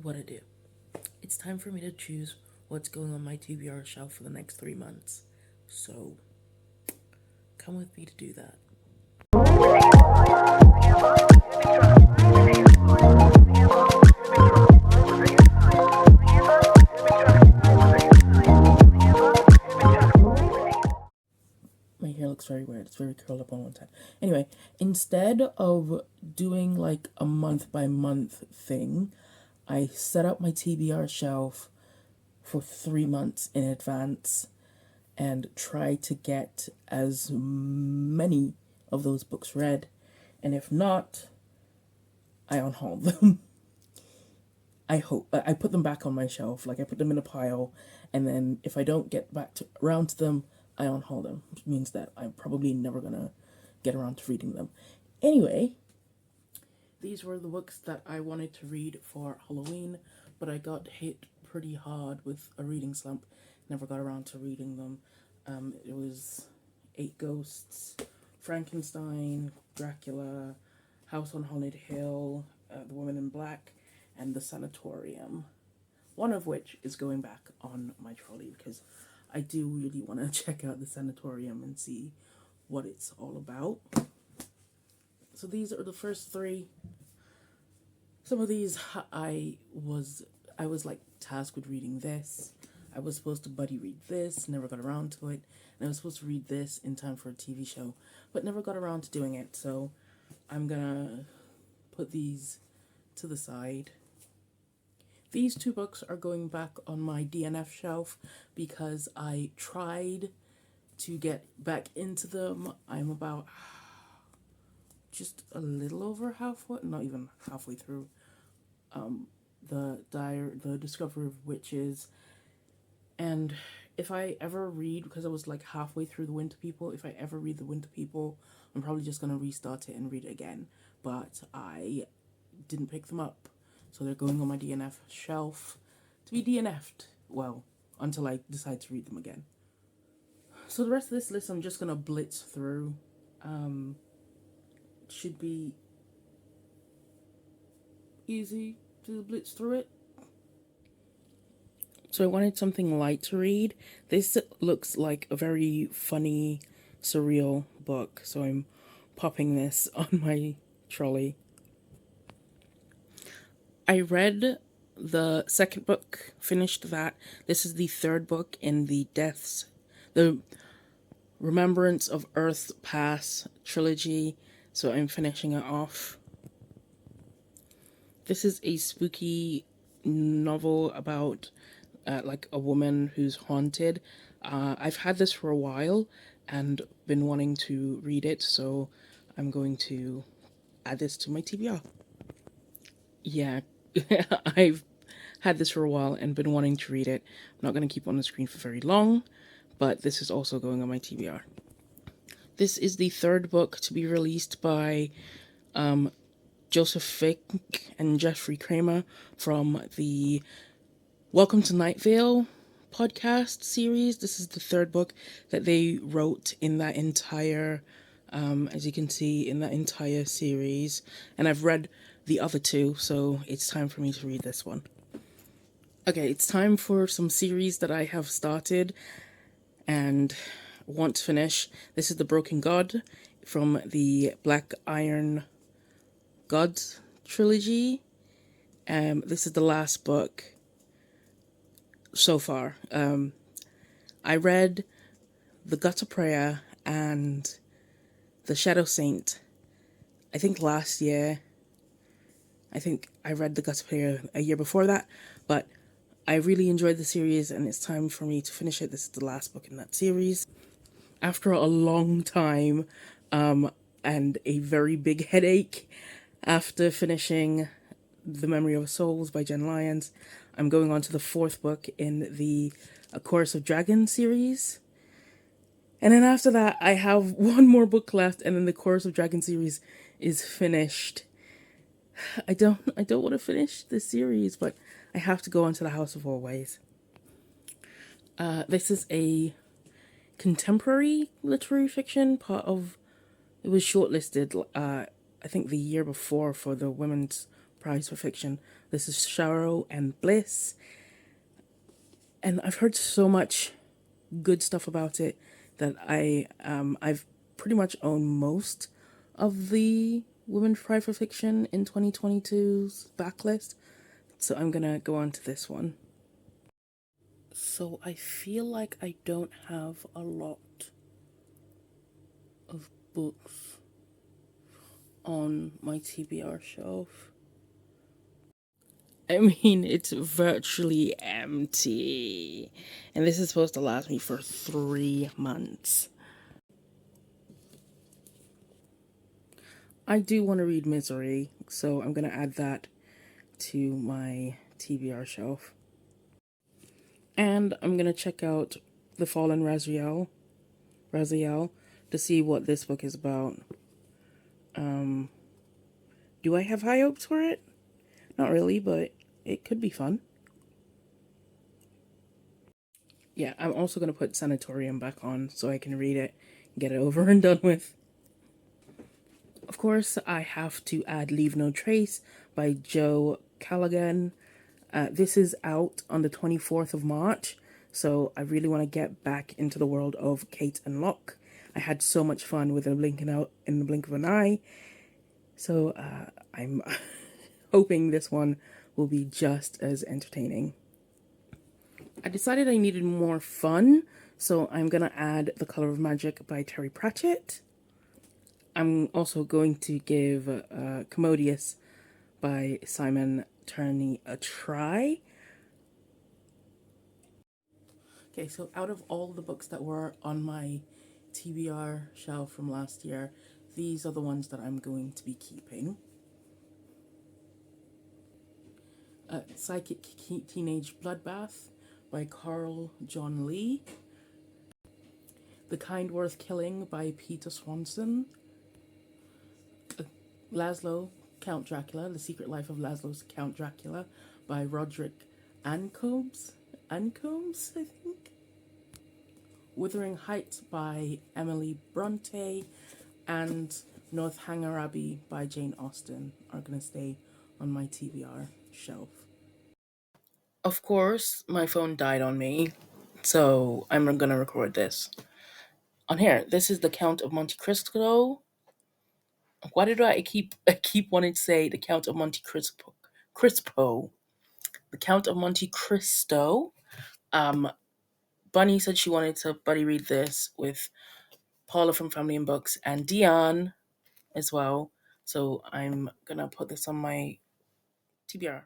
what I do. It's time for me to choose what's going on my TBR shelf for the next 3 months. So, come with me to do that. My hair looks very weird. It's very curled up on one side. Anyway, instead of doing like a month by month thing, I set up my TBR shelf for 3 months in advance and try to get as many of those books read. And if not, I unhaul them. I hope. I put them back on my shelf. Like I put them in a pile. And then if I don't get around to them, I unhaul them. Which means that I'm probably never going to get around to reading them. Anyway, these were the books that I wanted to read for Halloween. But I got hit pretty hard with a reading slump. Never got around to reading them. It was 8 Ghosts, Frankenstein, Dracula, House on Haunted Hill, The Woman in Black, and The Sanatorium. One of which is going back on my trolley because I do really want to check out The Sanatorium and see what it's all about. So these are the first 3. Some of these I was like tasked with reading this. I was supposed to buddy read this, never got around to it. And I was supposed to read this in time for a TV show, but never got around to doing it. So I'm gonna put these to the side. These 2 books are going back on my DNF shelf because I tried to get back into them. I'm about just a little over halfway, not even halfway through, the Discovery of Witches. And if I ever read, because I was like halfway through the Winter People, if I ever read the Winter People, I'm probably just going to restart it and read it again. But I didn't pick them up. So they're going on my DNF shelf to be DNF'd. Well, until I decide to read them again. So the rest of this list I'm just going to blitz through. Should be easy to blitz through it. So I wanted something light to read. This looks like a very funny, surreal book. So I'm popping this on my trolley. I read the second book, finished that. This is the 3rd book in the Remembrance of Earth's Past trilogy. So I'm finishing it off. This is a spooky novel about like a woman who's haunted. I've had this for a while and been wanting to read it, so I'm going to add this to my TBR. Yeah, I've had this for a while and been wanting to read it. I'm not going to keep on the screen for very long, but this is also going on my TBR. This is the 3rd book to be released by Joseph Fink and Jeffrey Kramer from the Welcome to Night Vale podcast series. This is the 3rd book that they wrote in that entire, as you can see, in that entire series. And I've read the other 2, so it's time for me to read this one. Okay, it's time for some series that I have started and want to finish. This is The Broken God from the Black Iron Gods trilogy. This is the last book so far. I read The Gutter Prayer and The Shadow Saint, I think last year. I think I read The Gutter Prayer a year before that, but I really enjoyed the series and it's time for me to finish it. This is the last book in that series. After a long time, and a very big headache, after finishing The Memory of Souls by Jen Lyons, I'm going on to the 4th book in the A Chorus of Dragons series. And then after that, I have one more book left, and then the Chorus of Dragons series is finished. I don't want to finish this series, but I have to go on to the House of Always. This is a contemporary literary fiction, it was shortlisted, I think the year before for the Women's prize for fiction. This is Sorrow and Bliss, and I've heard so much good stuff about it that I've pretty much owned most of the Women's Prize for Fiction in 2022's backlist. So I'm gonna go on to this one. So I feel like I don't have a lot of books on my TBR shelf. I mean, it's virtually empty. And this is supposed to last me for 3 months. I do want to read Misery, so I'm going to add that to my TBR shelf. And I'm going to check out The Fallen Raziel, to see what this book is about. Do I have high hopes for it? Not really, but it could be fun. Yeah, I'm also going to put Sanatorium back on so I can read it and get it over and done with. Of course, I have to add Leave No Trace by Joe Callaghan. This is out on the 24th of March, so I really want to get back into the world of Kate and Locke. I had so much fun with In the Blink of an Eye, so I'm hoping this one will be just as entertaining. I decided I needed more fun, so I'm going to add The Color of Magic by Terry Pratchett. I'm also going to give Commodious by Simon Turney a try. Okay, so out of all the books that were on my TBR shelf from last year, these are the ones that I'm going to be keeping. Psychic Teenage Bloodbath by Carl John Lee. The Kind Worth Killing by Peter Swanson. Laszlo, Count Dracula, The Secret Life of Laszlo's Count Dracula by Roderick Ancombs, I think. Wuthering Heights by Emily Bronte, and Northanger Abbey by Jane Austen are going to stay on my TBR shelf. Of course, my phone died on me, so I'm going to record this. On here, this is The Count of Monte Cristo. Why did I keep wanting to say The Count of Monte Crispo? The Count of Monte Cristo. Um, Bunny said she wanted to buddy read this with Paula from Family and Books and Dion as well. So I'm gonna put this on my TBR.